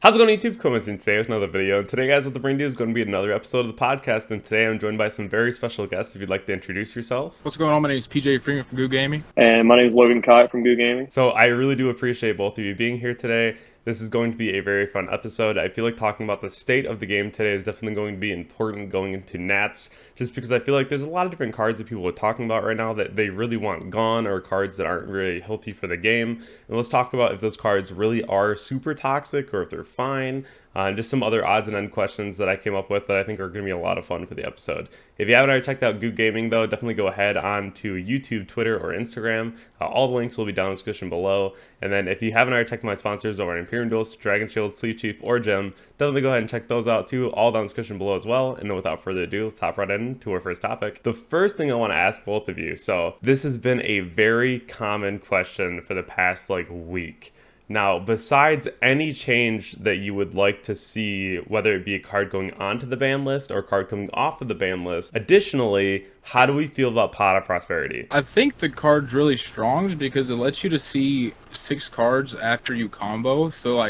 How's it going, YouTube? Commenting today with another video. And today, guys, what the bring to is going to be another episode of the podcast. And today I'm joined by some very special guests. If you'd like to introduce yourself. What's going on? My name is PJ Freeman from Ggez Gaming. And my name is Logan Kite from Ggez Gaming. So I really do appreciate both of you being here today. This is going to be a very fun episode. I feel like talking about the state of the game today is definitely going to be important going into Nats, just because I feel like there's a lot of different cards that people are talking about right now that they really want gone, or cards that aren't really healthy for the game. And let's talk about if those cards really are super toxic or if they're fine. And just some other odds and end questions that I came up with that I think are going to be a lot of fun for the episode. If you haven't already checked out Ggez Gaming, though, definitely go ahead on to YouTube, Twitter, or Instagram. All the links will be down in the description below. And then if you haven't already checked my sponsors over at Imperium Duelist, Dragon Shield, Sleep Chief, or Gem, definitely go ahead and check those out too, all down in the description below as well. And then without further ado, let's hop right into our first topic. The first thing I want to ask both of you, so this has been a very common question for the past week. Now, besides any change that you would like to see, whether it be a card going onto the ban list or a card coming off of the ban list, additionally, how do we feel about Pot of Prosperity? I think the card's really strong because it lets you to see 6 cards after you combo. So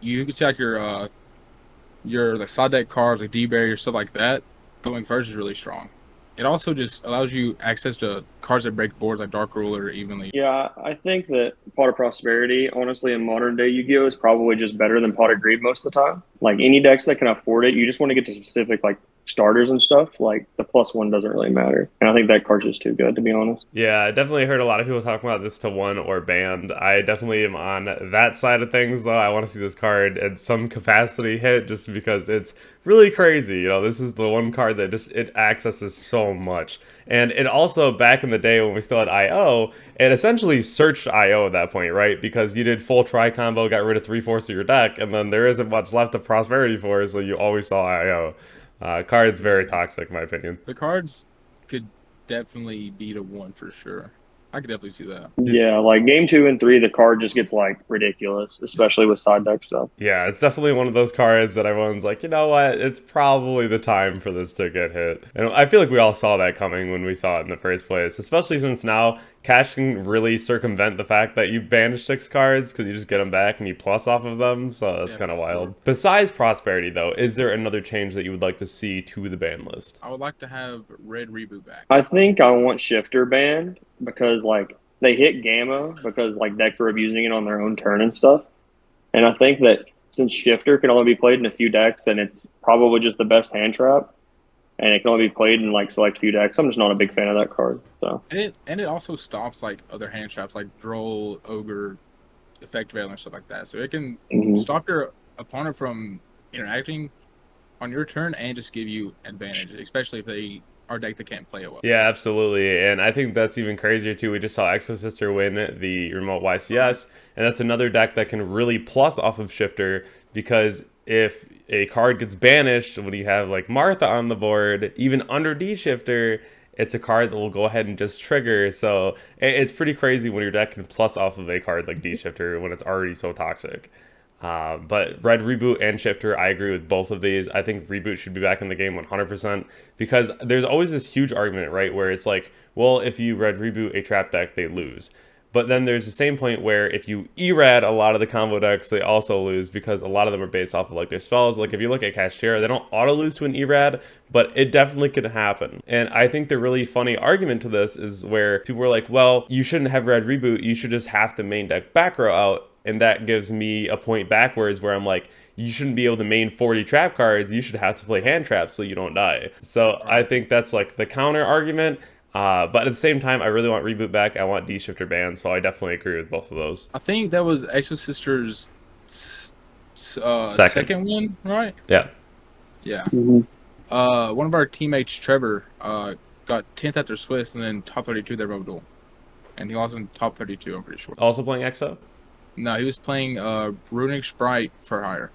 you can see your side deck cards like D-Barrier, stuff like that. Going first is really strong. It also just allows you access to cards that break boards like Dark Ruler evenly. Yeah, I think that Pot of Prosperity, honestly, in modern day Yu-Gi-Oh! Is probably just better than Pot of Greed most of the time. Like any decks that can afford it, you just want to get to specific starters and stuff. Like the +1 doesn't really matter. And I think that card's just too good, to be honest. Yeah, I definitely heard a lot of people talking about this to one or banned. I definitely am on that side of things, though. I want to see this card at some capacity hit just because it's really crazy. You know, this is the one card that it accesses so much. And it also, back in the day when we still had IO, it essentially searched IO at that point, right? Because you did full tri-combo, got rid of 3/4 of your deck, and then there isn't much left of Prosperity for, so you always saw IO. Card's very toxic, in my opinion. The cards could definitely beat a 1 for sure. I could definitely see that. Yeah, game 2 and 3, the card just gets ridiculous, especially with side deck stuff. Yeah, it's definitely one of those cards that everyone's like, you know what, it's probably the time for this to get hit. And I feel like we all saw that coming when we saw it in the first place, especially since now Cash can really circumvent the fact that you banish 6 cards because you just get them back and you plus off of them, so that's kind of wild. Besides Prosperity, though, is there another change that you would like to see to the ban list? I would like to have Red Reboot back. I think I want Shifter banned because they hit Gamma because decks are abusing it on their own turn and stuff. And I think that since Shifter can only be played in a few decks and it's probably just the best hand trap, and it can only be played in select few decks, I'm just not a big fan of that card. So and it also stops other hand traps like Droll, Ogre, Effect Veil, and stuff like that. So it can stop your opponent from interacting on your turn and just give you advantage, especially if they are deck that can't play it well. Yeah, absolutely. And I think that's even crazier too. We just saw Exo Sister win the remote YCS, and that's another deck that can really plus off of Shifter, because if a card gets banished when you have Martha on the board, even under D-Shifter, it's a card that will go ahead and just trigger. So it's pretty crazy when your deck can plus off of a card like D-Shifter when it's already so toxic. But Red Reboot and Shifter, I agree with both of these. I think Reboot should be back in the game 100%, because there's always this huge argument, right, where it's well, if you Red Reboot a trap deck, they lose. But then there's the same point where if you E-Rad a lot of the combo decks, they also lose, because a lot of them are based off of their spells. If you look at Kashtira, they don't auto-lose to an E-Rad, but it definitely could happen. And I think the really funny argument to this is where people are like, well, you shouldn't have Red Reboot, you should just have to main deck back row out. And that gives me a point backwards where I'm like, you shouldn't be able to main 40 trap cards, you should have to play hand traps so you don't die. So I think that's the counter argument. But at the same time, I really want Reboot back. I want D-Shifter banned, so I definitely agree with both of those. I think that was Exo Sister's second win, right? Yeah. Yeah. One of our teammates, Trevor, got 10th after Swiss and then top 32 their Duel. And he lost in top 32, I'm pretty sure. Also playing Exo? No, he was playing Runic Sprite for hire.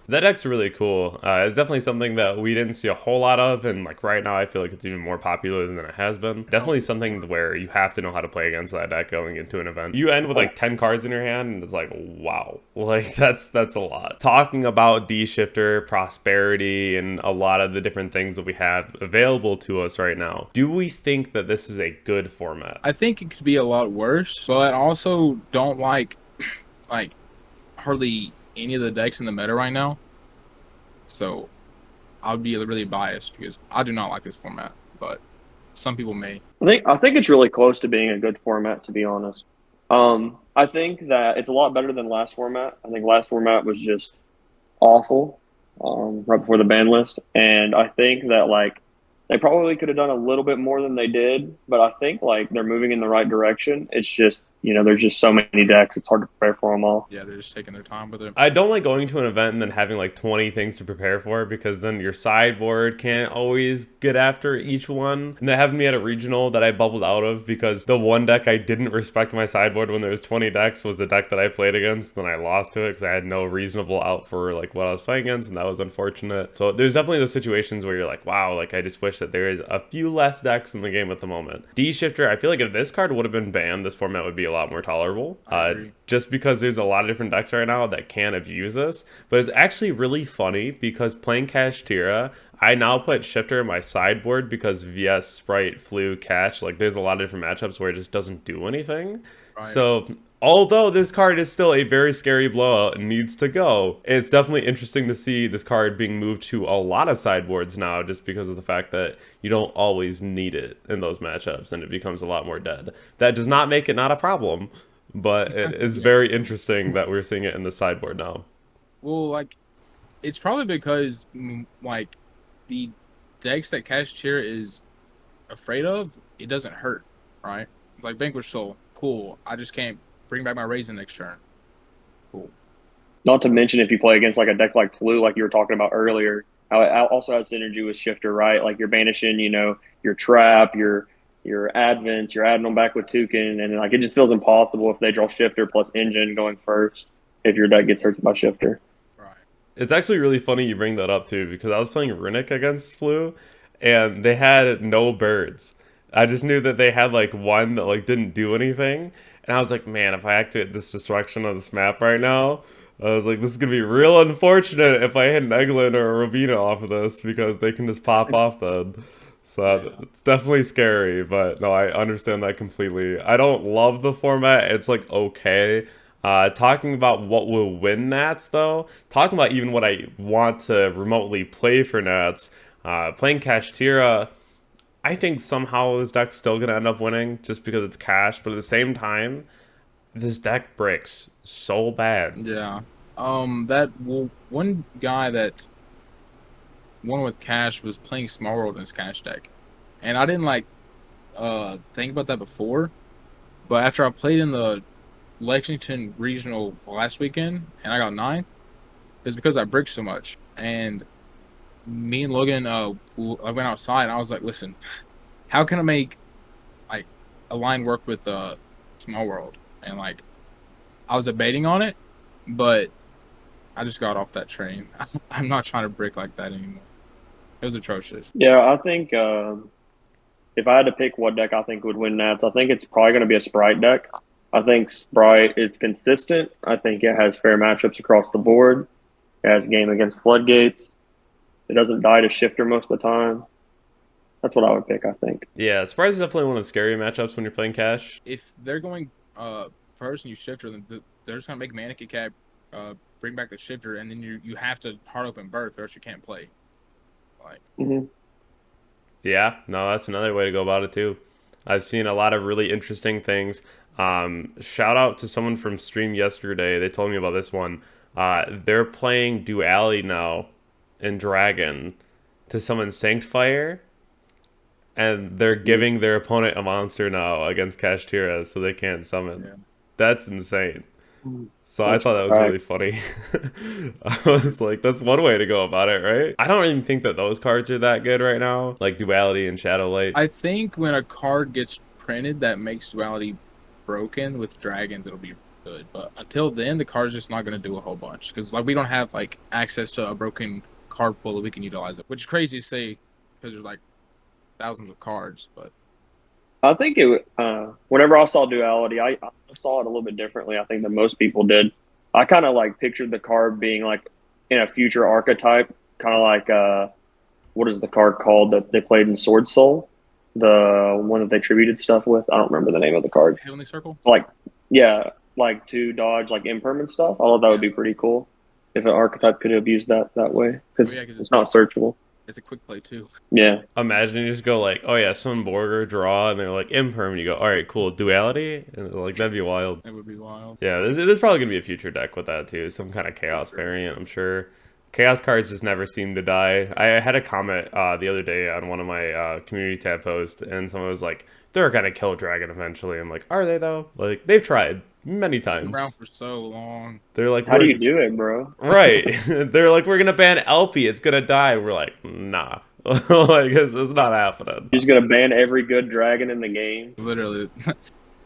That deck's really cool. It's definitely something that we didn't see a whole lot of, and right now I feel like it's even more popular than it has been. Definitely something where you have to know how to play against that deck going into an event. You end with 10 cards in your hand, and it's wow. That's a lot. Talking about D-Shifter, Prosperity, and a lot of the different things that we have available to us right now, do we think that this is a good format? I think it could be a lot worse, but I also don't hardly any of the decks in the meta right now. So I'll be really biased because I do not like this format, but some people may. I think it's really close to being a good format, to be honest. I think that it's a lot better than last format. I think last format was just awful, right before the ban list, and I think that like they probably could have done a little bit more than they did, but I think like they're moving in the right direction. It's just there's just so many decks; it's hard to prepare for them all. Yeah, they're just taking their time with it. I don't like going to an event and then having like 20 things to prepare for, because then your sideboard can't always get after each one. And that happened to me at a regional that I bubbled out of because the one deck I didn't respect my sideboard when there was 20 decks was the deck that I played against. Then I lost to it because I had no reasonable out for like what I was playing against, and that was unfortunate. So there's definitely those situations where you're like, wow, like I just wish that there is a few less decks in the game at the moment. D-Shifter, I feel like if this card would have been banned, this format would be a lot more tolerable. Just because there's a lot of different decks right now that can abuse this. But it's actually really funny because playing Kashtira, I now put Shifter in my sideboard because VS, Sprite, Flu, Catch, like there's a lot of different matchups where it just doesn't do anything. Right. So although this card is still a very scary blowout and needs to go, it's definitely interesting to see this card being moved to a lot of sideboards now, just because of the fact that you don't always need it in those matchups and it becomes a lot more dead. That does not make it not a problem, but it is very interesting that we're seeing it in the sideboard now. Well, like, it's probably because, like, the decks that Kashtira is afraid of, it doesn't hurt, right? It's like Vanquish Soul, cool. I just can't bring back my Raisin next turn. Cool. Not to mention if you play against like a deck like Flu, like you were talking about earlier, how it also has synergy with Shifter, right? Like you're banishing, your Trap, your Advents, you're adding them back with Toucan, and like it just feels impossible if they draw Shifter plus Engine going first if your deck gets hurt by Shifter. Right. It's actually really funny you bring that up too, because I was playing Rinnik against Flu, and they had no birds. I just knew that they had like one that like didn't do anything, and I was like, man, if I activate this destruction on this map right now, I was like, this is gonna be real unfortunate if I hit an Eglin or a Ravina off of this, because they can just pop off then. So it's definitely scary, but no, I understand that completely. I don't love the format. It's like okay. Talking about what will win Nats though, talking about even what I want to remotely play for Nats, playing Kashtira, I think somehow this deck's still gonna end up winning just because it's Cash, but at the same time, this deck breaks so bad. Yeah. One guy that won with Cash was playing Small World in his Cash deck, and I didn't like think about that before, but after I played in the Lexington Regional last weekend and I got 9th, it's because I bricked so much. And me and Logan, I went outside and I was like, listen, how can I make like a line work with Small World? And like I was debating on it, but I just got off that train. I'm not trying to brick like that anymore. It was atrocious. Yeah, I think if I had to pick what deck I think would win Nats, I think it's probably going to be a Sprite deck. I think Sprite is consistent. I think it has fair matchups across the board. It has a game against Floodgates. It doesn't die to Shifter most of the time. That's what I would pick, I think. Yeah, Sprite is definitely one of the scary matchups when you're playing Cash. If they're going first and you Shifter, then they're just going to make Mannequin Cat bring back the Shifter, and then you have to hard open Birth or else you can't play. Like. Yeah, no, that's another way to go about it too. I've seen a lot of really interesting things. Shout out to someone from stream yesterday. They told me about this one. They're playing Duality now in Dragon to summon Sanctifier, and they're giving their opponent a monster now against Kashtira so they can't summon. Yeah. That's insane. So I thought that was really funny. I was like, that's one way to go about it, right? I don't even think that those cards are that good right now, like Duality and Shadowlight. I think when a card gets printed that makes Duality broken with Dragons, it'll be good. But until then, the card's just not going to do a whole bunch because like we don't have like access to a broken card pool that we can utilize it, which is crazy to say because there's like thousands of cards. But I think whenever I saw Duality, I saw it a little bit differently, I think, than most people did. I kind of like pictured the card being like in a future archetype, kind of like what is the card called that they played in Sword Soul? The one that they tributed stuff with. I don't remember the name of the card. Heavenly Circle? Like, yeah, like to dodge like impermanent stuff. I thought that would be pretty cool. if an archetype could have used that way, because Oh, yeah, 'cause it's not searchable. It's a quick play too. Yeah. Imagine you just go like, oh yeah, summon Borger, draw, and they're like imperm, and you go, all right, cool, duality, and like that'd be wild. It would be wild. Yeah, there's probably gonna be a future deck with that too, some kind of chaos variant, I'm sure. Chaos cards just never seem to die. I had a comment the other day on one of my community tab posts, and someone was like, they're gonna kill Dragon eventually. I'm like, are they though? Like, they've tried many Been around times. for so long. They're like, How do you do it, bro? right. They're like, we're gonna ban LP, it's gonna die. We're like, nah. Like, it's not happening. You're just gonna ban every good dragon in the game. Literally,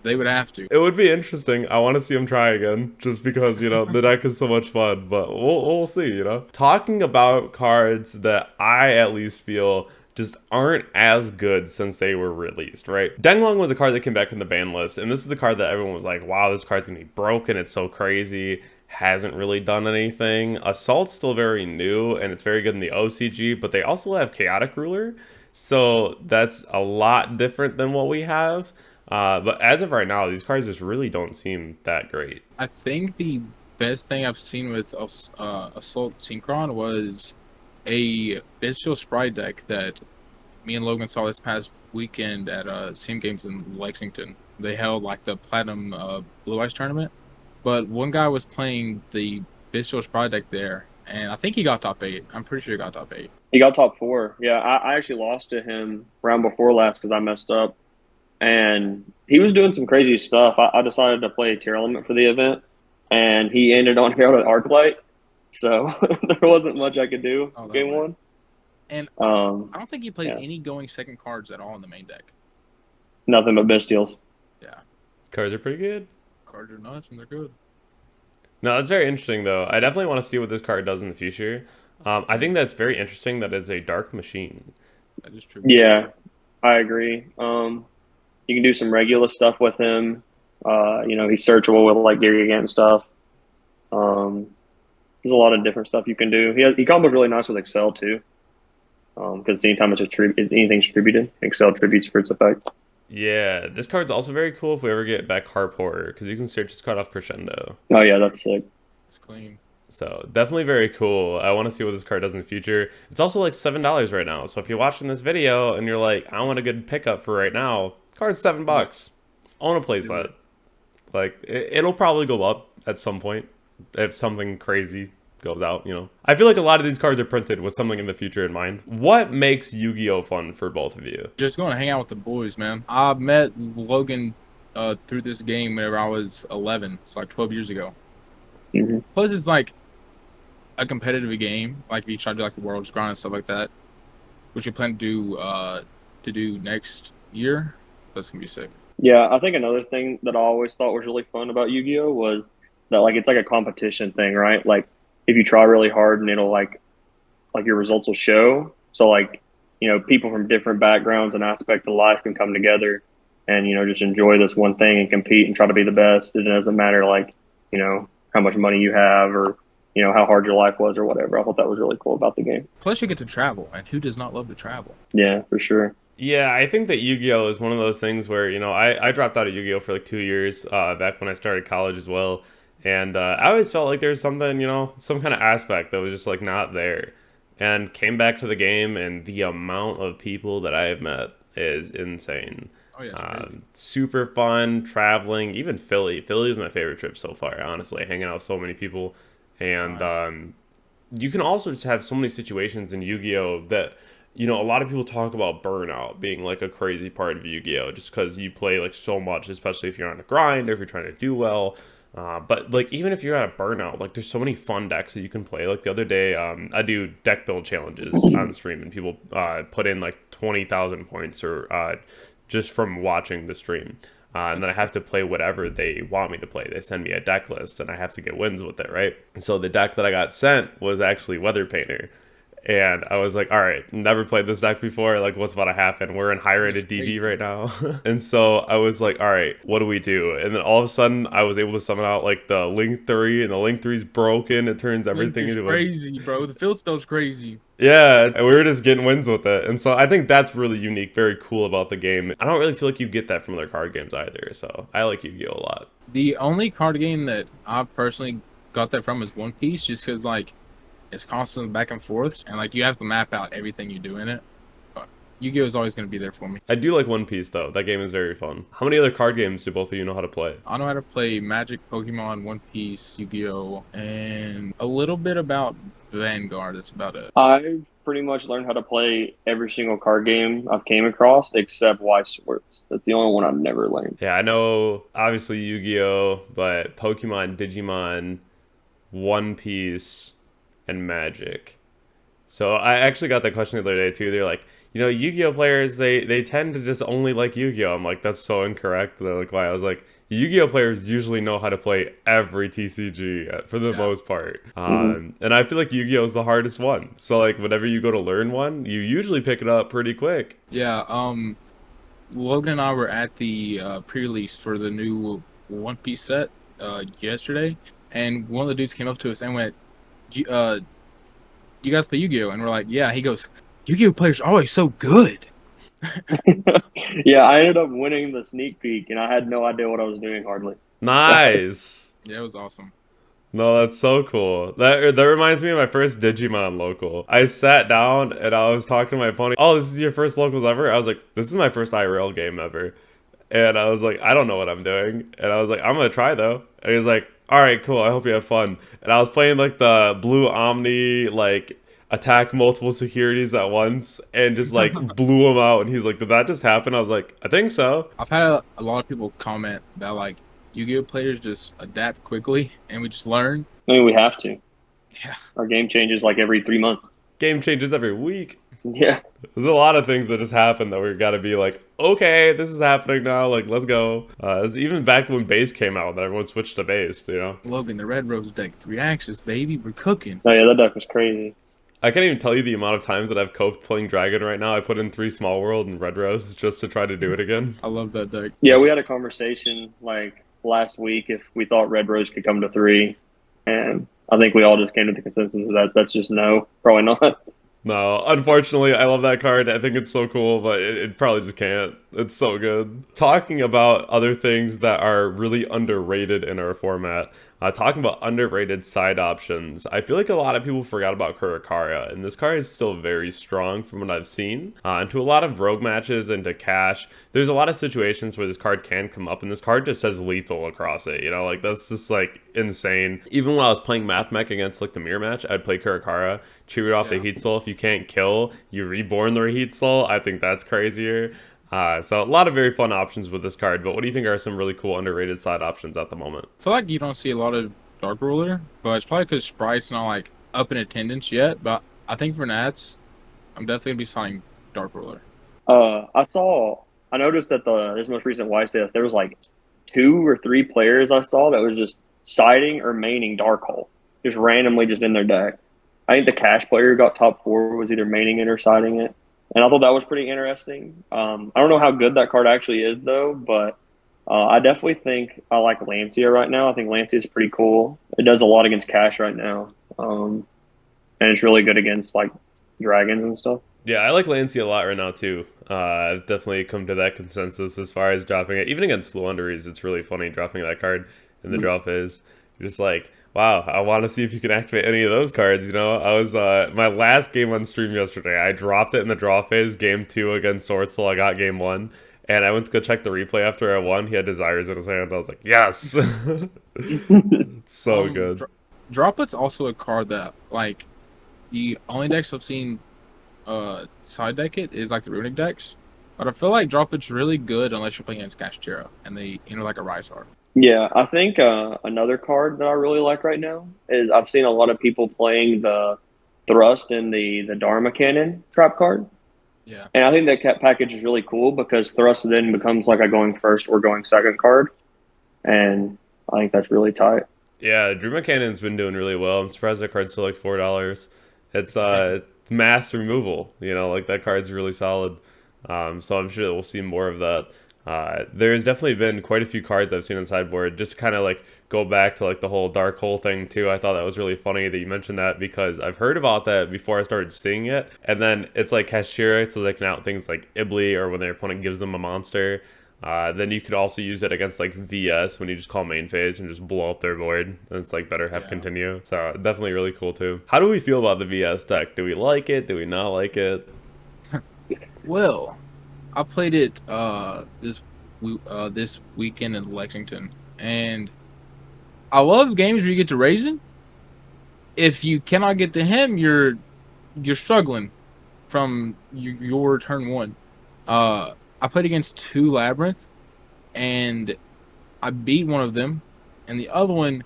they would have to. It would be interesting. I want to see him try again, just because, you know, the deck is so much fun. But we'll see, you know. Talking about cards that I at least feel just aren't as good since they were released, right? Denglong was a card that came back from the ban list, and this is the card that everyone was like, wow, this card's gonna be broken, it's so crazy. Hasn't really done anything. Assault's still very new, and it's very good in the OCG, but they also have Chaotic Ruler, so that's a lot different than what we have. But as of right now, these cards just really don't seem that great. I think the best thing I've seen with Assault Synchron was a Bestial Sprite deck that me and Logan saw this past weekend at Sim Games in Lexington. They held like the Platinum Blue Eyes tournament, but one guy was playing the Bestial Sprite deck there, and I think he got top 8. I'm pretty sure he got top 8. He got top 4. Yeah, I actually lost to him round before last because I messed up. And he was doing some crazy stuff. I decided to play a tier element for the event, and he ended on Herald Arclight. So there wasn't much I could do game one. And I don't think he played yeah. any going second cards at all in the main deck. Nothing but bestials. Yeah. Cards are pretty good. Cards are nice when they're good. No, that's very interesting, though. I definitely want to see what this card does in the future. I think that's very interesting that it's a dark machine. That is true. Yeah, I agree. You can do some regular stuff with him. You know, he's searchable with like Gary and stuff. There's a lot of different stuff you can do. He combos really nice with Excel too. Because anytime anything's tributed, Excel tributes for its effect. Yeah, this card's also very cool if we ever get back Harp Horror, because you can search this card off Crescendo. Oh yeah, that's sick. It's clean. So definitely very cool. I want to see what this card does in the future. It's also like $7 right now. So if you're watching this video and you're like, I want a good pickup for right now, card's $7. Own a playset. Like it'll probably go up at some point if something crazy goes out, you know. I feel like a lot of these cards are printed with something in the future in mind. What makes Yu-Gi-Oh fun for both of you? Just going to hang out with the boys, man. I met Logan through this game whenever I was 11. It's like 12 years ago. Mm-hmm. Plus, it's like a competitive game. Like if you try to do like the World's Grind and stuff like that, which we plan to do next year. That's gonna be sick. Yeah, I think another thing that I always thought was really fun about Yu-Gi-Oh was that like it's like a competition thing, right? Like if you try really hard and it'll like your results will show. So like, you know, people from different backgrounds and aspects of life can come together and, you know, just enjoy this one thing and compete and try to be the best. It doesn't matter like, you know, how much money you have or, you know, how hard your life was or whatever. I thought that was really cool about the game. Plus you get to travel, and who does not love to travel? Yeah, for sure. Yeah, I think that Yu-Gi-Oh is one of those things where, you know, I dropped out of Yu-Gi-Oh for like 2 years back when I started college as well. And I always felt like there was something, you know, some kind of aspect that was just like not there. And came back to the game, and the amount of people that I have met is insane. Oh, yeah, super fun traveling. Even Philly was my favorite trip so far, honestly, hanging out with so many people. And you can also just have so many situations in Yu-Gi-Oh that, you know, a lot of people talk about burnout being like a crazy part of Yu-Gi-Oh just because you play like so much, especially if you're on a grind or if you're trying to do well. But like even if you're at a burnout, like there's so many fun decks that you can play. Like the other day, I do deck build challenges on the stream, and people put in like 20,000 points or just from watching the stream. And then I have to play whatever they want me to play. They send me a deck list, and I have to get wins with it, right? And so the deck that I got sent was actually Weather Painter. And I was like, all right, never played this deck before. Like, what's about to happen? We're in high rated DB right now. And so I was like, all right, what do we do? And then all of a sudden, I was able to summon out like the Link 3, and the Link 3's broken. It turns everything into crazy, bro. The field spell's crazy. Yeah, and we were just getting wins with it. And so I think that's really unique, very cool about the game. I don't really feel like you get that from other card games either. So I like Yu-Gi-Oh a lot. The only card game that I personally got that from is One Piece, just because like it's constant back and forth, and like you have to map out everything you do in it. But Yu-Gi-Oh is always going to be there for me. I do like One Piece though. That game is very fun. How many other card games do both of you know how to play? I know how to play Magic, Pokemon, One Piece, Yu-Gi-Oh, and a little bit about Vanguard. That's about it. I've pretty much learned how to play every single card game I've came across except Y Swords. That's the only one I've never learned. Yeah, I know obviously Yu-Gi-Oh, but Pokemon, Digimon, One Piece, and Magic. So I actually got that question the other day too. They're like, Yu-Gi-Oh players, they tend to just only like Yu-Gi-Oh. I'm like, that's so incorrect. They're like, why? I was like, Yu-Gi-Oh players usually know how to play every TCG for the most part. And I feel like Yu-Gi-Oh is the hardest one. So like whenever you go to learn one, you usually pick it up pretty quick. Yeah, Logan and I were at the pre-release for the new One Piece set yesterday, and one of the dudes came up to us and went, you guys play Yu-Gi-Oh? And we're like, yeah. He goes, Yu-Gi-Oh players are always so good. Yeah, I ended up winning the sneak peek, and I had no idea what I was doing hardly. Nice. Yeah, it was awesome. No, that's so cool. That reminds me of my first Digimon local. I sat down and I was talking to my opponent. Oh, this is your first locals ever? I was like, this is my first IRL game ever. And I was like, I don't know what I'm doing. And I was like, I'm gonna try though. And he was like, all right, cool. I hope you have fun. And I was playing like the blue Omni, like attack multiple securities at once and just like blew him out. And he's like, did that just happen? I was like, I think so. I've had a lot of people comment that like Yu-Gi-Oh players just adapt quickly and we just learn. I mean, we have to. Yeah. Our game changes like every 3 months. Game changes every week. Yeah. There's a lot of things that just happen that we gotta be like, okay, this is happening now. Like, let's go. Even back when base came out, that everyone switched to base. Logan, the Red Rose deck, 3 axes, baby, we're cooking. Oh yeah, that deck was crazy. I can't even tell you the amount of times that I've coped playing Dragon right now. I put in 3 Small World and Red Rose just to try to do it again. I love that deck. Yeah, we had a conversation like last week if we thought Red Rose could come to 3, and I think we all just came to the consensus that that's just no, probably not. No, unfortunately, I love that card. I think it's so cool, but it probably just can't. It's so good. Talking about other things that are really underrated in our format, talking about underrated side options, I feel like a lot of people forgot about Kurakara, and this card is still very strong from what I've seen. Into a lot of rogue matches and to cash, there's a lot of situations where this card can come up, and this card just says lethal across it, like that's just like insane. Even when I was playing Math Mech against like the mirror match, I'd play Kurakara, chew it off the Heat Soul. If you can't kill, you reborn the Heat Soul. I think that's crazier. So a lot of very fun options with this card, but what do you think are some really cool underrated side options at the moment? I feel like you don't see a lot of Dark Ruler, but it's probably because Sprite's not like up in attendance yet, but I think for Nats, I'm definitely going to be signing Dark Ruler. I noticed that this most recent YCS, there was like 2 or 3 players I saw that was just siding or maining Dark Hole, just randomly just in their deck. I think the Cash player who got top 4 was either maining it or siding it. And I thought that was pretty interesting. I don't know how good that card actually is, though, but I definitely think I like Lancia right now. I think Lancia is pretty cool. It does a lot against Cash right now. And it's really good against, like, dragons and stuff. Yeah, I like Lancia a lot right now, too. I've definitely come to that consensus as far as dropping it. Even against Fluunderies, it's really funny dropping that card in the draw phase. You're just like, wow, I want to see if you can activate any of those cards, I was, my last game on stream yesterday, I dropped it in the draw phase, game 2 against Sword Soul, I got game 1, and I went to go check the replay after I won, he had Desires in his hand, I was like, yes! It's so good. Droplet's also a card that, like, the only decks I've seen side deck it is, like, the Runic decks, but I feel like Droplet's really good unless you're playing against Kashtira, and they enter, like, a Rise Art. Yeah, I think another card that I really like right now is I've seen a lot of people playing the Thrust and the Dharma Cannon trap card. Yeah. And I think that package is really cool because Thrust then becomes like a going first or going second card. And I think that's really tight. Yeah, Dream Cannon's been doing really well. I'm surprised that card's still like $4. It's mass removal, like that card's really solid. So I'm sure that we'll see more of that. There's definitely been quite a few cards I've seen on sideboard. Just kind of like go back to like the whole Dark Hole thing too. I thought that was really funny that you mentioned that because I've heard about that before I started seeing it. And then it's like Kashtira, so they can out things like Ibli or when their opponent gives them a monster. Then you could also use it against like VS when you just call main phase and just blow up their board. And it's like better have continue. So definitely really cool too. How do we feel about the VS deck? Do we like it? Do we not like it? Well, I played it this weekend in Lexington, and I love games where you get to Raisin. If you cannot get to him, you're struggling from your turn one. I played against 2 Labyrinth, and I beat one of them, and the other one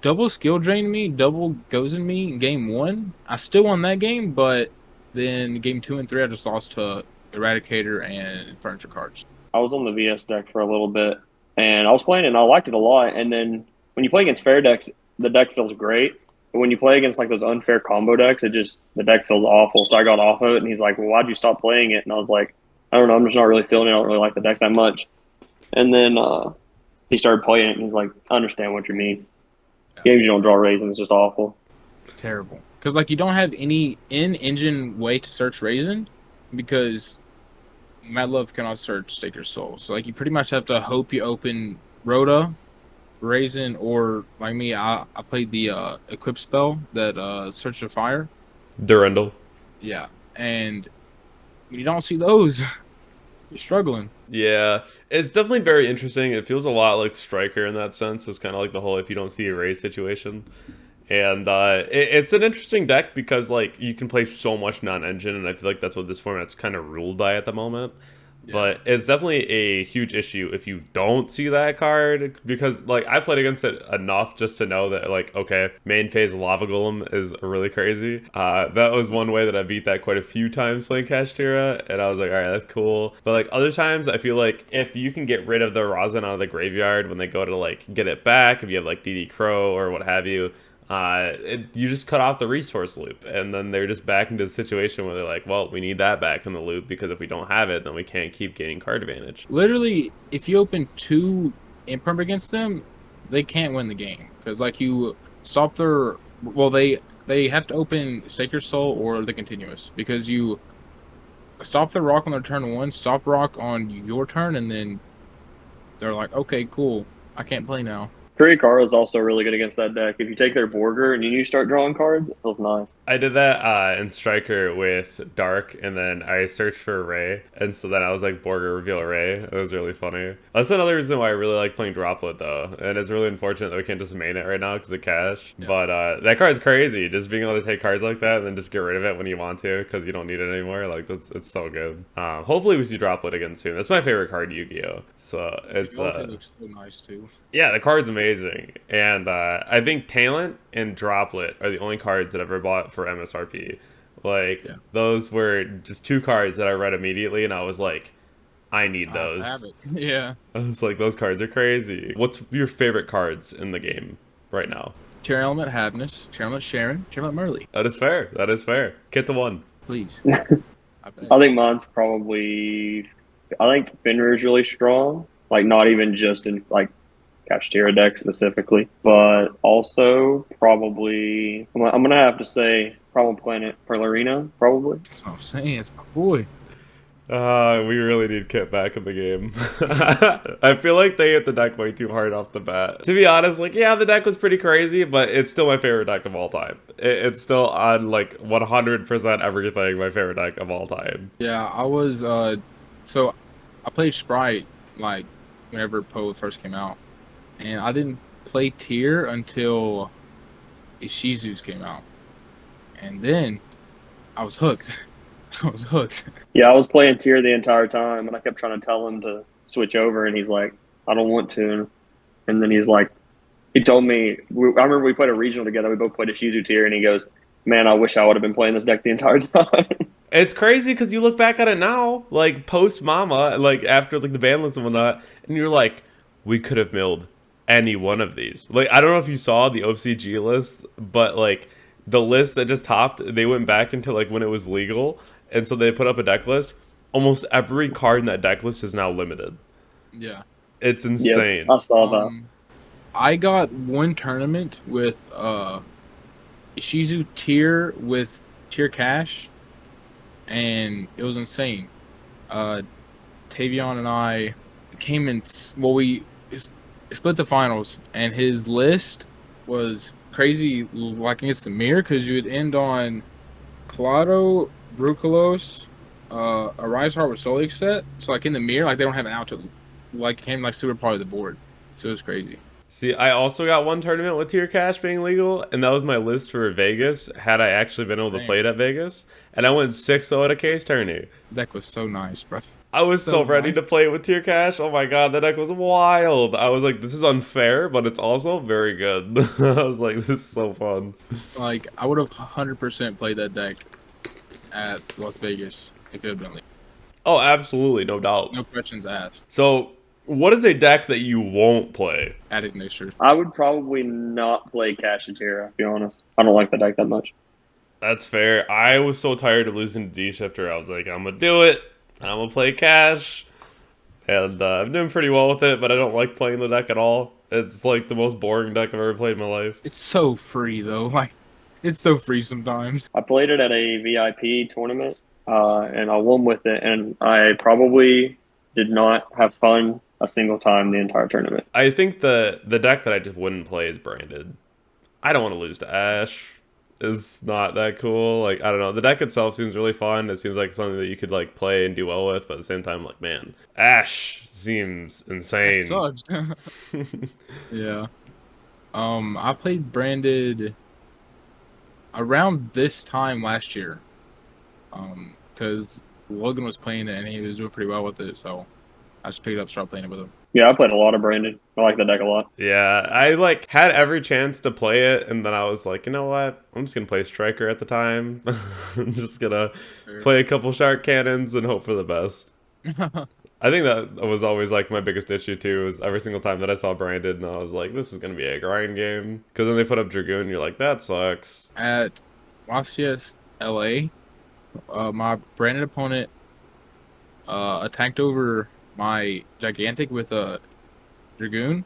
double skill drained me, double goes in me in game 1. I still won that game, but then game 2 and 3 I just lost to Eradicator and Furniture Cards. I was on the VS deck for a little bit, and I was playing it, and I liked it a lot. And then when you play against fair decks, the deck feels great. But when you play against like those unfair combo decks, the deck feels awful. So I got off of it, and he's like, "Well, why'd you stop playing it?" And I was like, "I don't know. I'm just not really feeling it. I don't really like the deck that much." And then he started playing it, and he's like, "I understand what you mean. Games you don't draw raisins, it's just awful." Terrible. Because like you don't have any in-engine way to search Raisin, because Mad Love cannot search Staker's Soul. So like you pretty much have to hope you open Rhoda, Raisin, or like me, I played the equip spell that Search of Fire. Durandal. Yeah. And when you don't see those, you're struggling. Yeah, it's definitely very interesting. It feels a lot like Striker in that sense. It's kind of like the whole if you don't see a raise situation. And it's an interesting deck because like you can play so much non-engine, and I feel like that's what this format's kind of ruled by at the moment. Yeah. But it's definitely a huge issue if you don't see that card, because like I played against it enough just to know that like, okay, main phase Lava Golem is really crazy. That was one way that I beat that quite a few times playing Kashtira, and I was like, all right, that's cool. But like other times I feel like if you can get rid of the Rosin out of the graveyard when they go to like get it back, if you have like DD Crow or what have you, you just cut off the resource loop, and then they're just back into the situation where they're like, well, we need that back in the loop, because if we don't have it, then we can't keep gaining card advantage. Literally, if you open 2 Imperm against them, they can't win the game, because like you stop their, well, they have to open Sacred Soul or the Continuous, because you stop the rock on their turn 1, stop rock on your turn, and then they're like, okay, cool, I can't play now. Kurikara is also really good against that deck. If you take their Borger and you start drawing cards, it feels nice. I did that in Striker with Dark, and then I searched for Ray, and so then I was like, Borger, reveal Ray. It was really funny. That's another reason why I really like playing Droplet, though, and it's really unfortunate that we can't just main it right now because of cash. Yeah. But that card's crazy. Just being able to take cards like that and then just get rid of it when you want to because you don't need it anymore. Like, it's so good. Hopefully we see Droplet again soon. That's my favorite card, Yu-Gi-Oh! So it's it looks so nice too. Yeah, the card's amazing. And I think Talent and Droplet are the only cards that I've ever bought for MSRP. Like, those were just 2 cards that I read immediately, and I was like, I need those. I have it. Yeah. I was like, those cards are crazy. What's your favorite cards in the game right now? Tear Element Havness, Tear Element Sharon, Tear Element Merly. That is fair. That is fair. Get to one. Please. I think mine's probably, I think Fenrir is really strong. Like, not even just in, like, Kashtira deck specifically, but also probably I'm gonna have to say Primal Planet Perlarina, probably. That's what I'm saying. It's my boy. We really need Kit back in the game. I feel like they hit the deck way too hard off the bat. To be honest, like, yeah, the deck was pretty crazy, but it's still my favorite deck of all time. It's still on like 100% everything my favorite deck of all time. Yeah, I was so I played Sprite like whenever Poe first came out. And I didn't play Tier until Ishizu's came out. And then I was hooked. I was hooked. Yeah, I was playing Tier the entire time, and I kept trying to tell him to switch over, and he's like, I don't want to. And then he's like, he told me, I remember we played a regional together, we both played Ishizu Tier, and he goes, man, I wish I would have been playing this deck the entire time. It's crazy because you look back at it now, like post Mama, like after like the banlist and whatnot, and you're like, we could have milled any one of these. Like, I don't know if you saw the OCG list, but like the list that just topped, they went back into like when it was legal, and so they put up a deck list. Almost every card in that deck list is now limited. Yeah, it's insane. Yep, I saw that. I got one tournament with Ishizu Tier with Tier Cash, and it was insane. Tavion and I came in. Well, we split the finals, and his list was crazy, like against the mirror, because you would end on Claro, Bruculos, a Rise Heart with Solik set. So like in the mirror, like they don't have an out to, like came like super part of the board. So it was crazy. See, I also got one tournament with tier cash being legal, and that was my list for Vegas, had I actually been able to play it at Vegas. And I went 6-0 at a case tourney. Deck was so nice, bro. I was so ready to play it with tier cash. Oh my god, that deck was wild. I was like, this is unfair, but it's also very good. I was like, this is so fun. Like, I would have 100% played that deck at Las Vegas if it had been legal. Oh, absolutely, no doubt. No questions asked. So, what is a deck that you won't play? Addict Mixture. I would probably not play Cashatira, to be honest. I don't like the deck that much. That's fair. I was so tired of losing to D-Shifter. I was like, I'm going to do it. I'm going to play Cash. And I'm doing pretty well with it, but I don't like playing the deck at all. It's like the most boring deck I've ever played in my life. It's so free, though. Like, it's so free sometimes. I played it at a VIP tournament, and I won with it, and I probably did not have fun a single time the entire tournament. I think the deck that I just wouldn't play is Branded. I don't want to lose to Ash. It's not that cool. Like, I don't know. The deck itself seems really fun. It seems like something that you could like play and do well with, but at the same time, like, man, Ash seems insane. Sucks. Yeah. I played Branded around this time last year. Because Logan was playing it and he was doing pretty well with it, so I just picked it up, started playing it with him. Yeah, I played a lot of Branded. I like the deck a lot. Yeah, I like had every chance to play it, and then I was like, you know what? I'm just gonna play Striker at the time. I'm just gonna play a couple Shark Cannons and hope for the best. I think that was always like my biggest issue too. Was every single time that I saw Branded, and I was like, this is gonna be a grind game. Because then they put up Dragoon, and you're like, that sucks. At YCS LA, my Branded opponent attacked over my Gigantic with a Dragoon,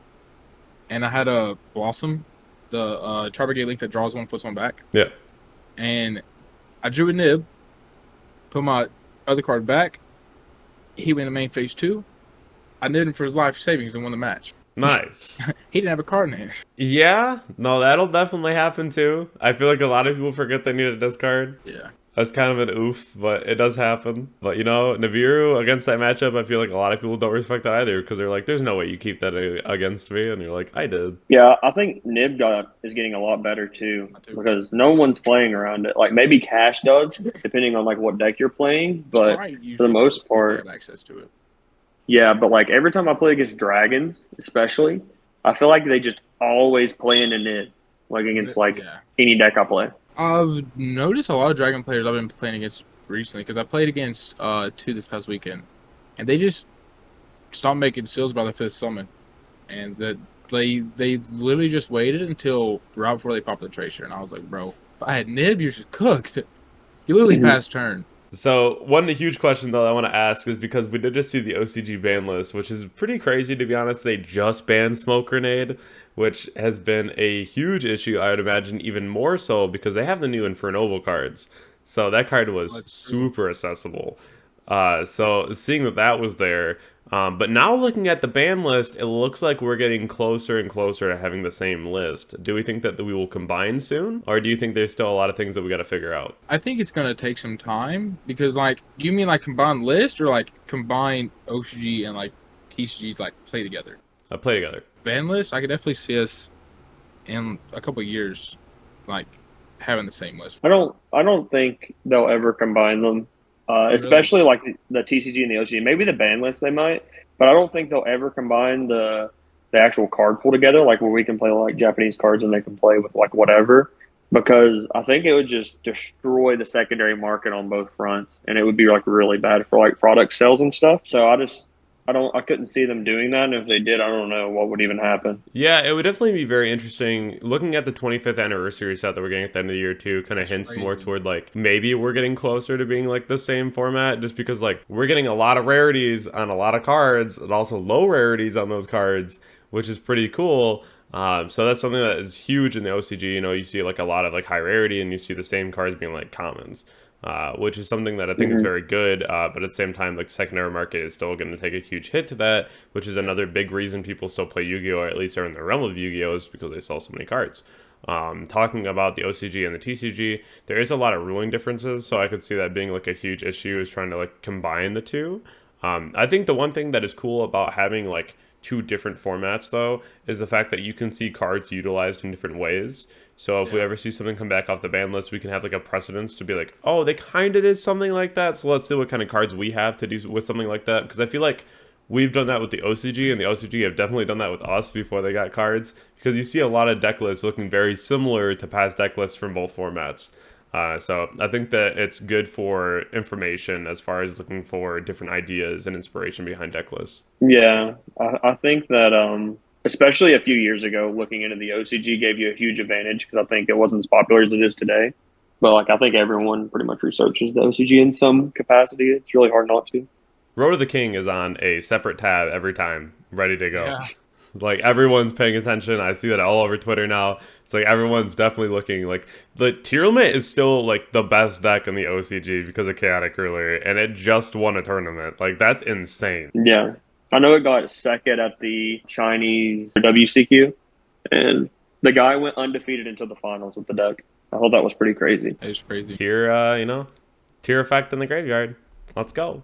and I had a Blossom, the Tribegate Link that draws one, puts one back. Yeah. And I drew a Nib, put my other card back. He went to main phase 2. I nibbed him for his life savings and won the match. Nice. He didn't have a card in hand. Yeah, no, that'll definitely happen too. I feel like a lot of people forget they need a discard. Yeah. That's kind of an oof, but it does happen. But, you know, Nibiru against that matchup, I feel like a lot of people don't respect that either because they're like, there's no way you keep that against me. And you're like, I did. Yeah, I think Nib is getting a lot better too because no one's playing around it. Like maybe Cash does, depending on like what deck you're playing, but for the most part, have access to it. Yeah, but like every time I play against Dragons, especially, I feel like they just always play in a Nib, like against like any deck I play. I've noticed a lot of Dragon players I've been playing against recently because I played against 2 this past weekend, and they just stopped making seals by the 5th summon, and that they literally just waited until right before they popped the Tracer, and I was like, bro, if I had Nib, you're just cooked. You literally passed turn. So one huge question though I want to ask is because we did just see the OCG ban list, which is pretty crazy to be honest. They just banned Smoke Grenade, which has been a huge issue. I would imagine even more so because they have the new Infernoble cards. So that card was super accessible. So seeing that was there. But now looking at the ban list, it looks like we're getting closer and closer to having the same list. Do we think that we will combine soon? Or do you think there's still a lot of things that we got to figure out? I think it's going to take some time because, like, do you mean like combine list or like combine OCG and like TCG like play together? Play together. Ban list, I could definitely see us in a couple of years like having the same list. I don't think they'll ever combine them. Especially like the TCG and the OCG. Maybe the ban list they might, but I don't think they'll ever combine the actual card pool together, like where we can play like Japanese cards and they can play with like whatever. Because I think it would just destroy the secondary market on both fronts, and it would be like really bad for like product sales and stuff. So I couldn't see them doing that, and if they did, I don't know what would even happen. Yeah, it would definitely be very interesting. Looking at the 25th anniversary set that we're getting at the end of the year too, kind of hints more toward like maybe we're getting closer to being like the same format, just because like we're getting a lot of rarities on a lot of cards, and also low rarities on those cards, which is pretty cool. So that's something that is huge in the OCG. You know, you see like a lot of like high rarity, and you see the same cards being like commons, which is something that I think is very good. But at the same time, like secondary market is still going to take a huge hit to that, which is another big reason people still play Yu-Gi-Oh, or at least are in the realm of Yu-Gi-Oh, is because they sell so many cards. Talking about the OCG and the TCG, there is a lot of ruling differences, so I could see that being like a huge issue, is trying to like combine the two. I think the one thing that is cool about having like two different formats though is the fact that you can see cards utilized in different ways. So if we ever see something come back off the ban list, we can have like a precedence to be like, oh, they kind of did something like that, so let's see what kind of cards we have to do with something like that. Because I feel like we've done that with the OCG, and the OCG have definitely done that with us before they got cards, because you see a lot of deck lists looking very similar to past deck lists from both formats. So I think that it's good for information as far as looking for different ideas and inspiration behind deck lists. Yeah, I think that especially a few years ago, looking into the OCG gave you a huge advantage because I think it wasn't as popular as it is today. But like I think everyone pretty much researches the OCG in some capacity. It's really hard not to. Road to the King is on a separate tab every time, ready to go. Yeah. Like everyone's paying attention. I see that all over Twitter now. It's like everyone's definitely looking. Like the tier limit is still like the best deck in the OCG because of Chaotic Ruler, and it just won a tournament. Like that's insane. Yeah, I know it got second at the Chinese WCQ, and the guy went undefeated into the finals with the deck. I thought that was pretty crazy. It's crazy. Tier, tier effect in the graveyard. Let's go.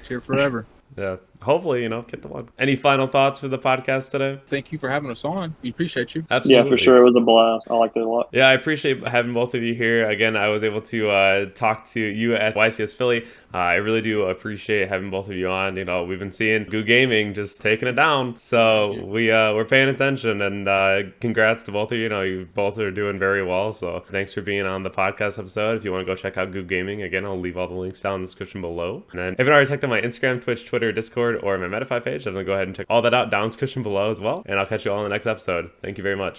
Here forever. Yeah. Hopefully, get the one. Any final thoughts for the podcast today? Thank you for having us on. We appreciate you. Absolutely. Yeah, for sure. It was a blast. I liked it a lot. Yeah, I appreciate having both of you here. Again, I was able to talk to you at YCS Philly. I really do appreciate having both of you on. We've been seeing Ggez Gaming just taking it down. So we're paying attention, and congrats to both of you. You both are doing very well. So thanks for being on the podcast episode. If you want to go check out Ggez Gaming, again, I'll leave all the links down in the description below. And then if you've already checked out my Instagram, Twitch, Twitter, Discord, or my Metafy page, I'm going to go ahead and check all that out down in the description below as well. And I'll catch you all in the next episode. Thank you very much.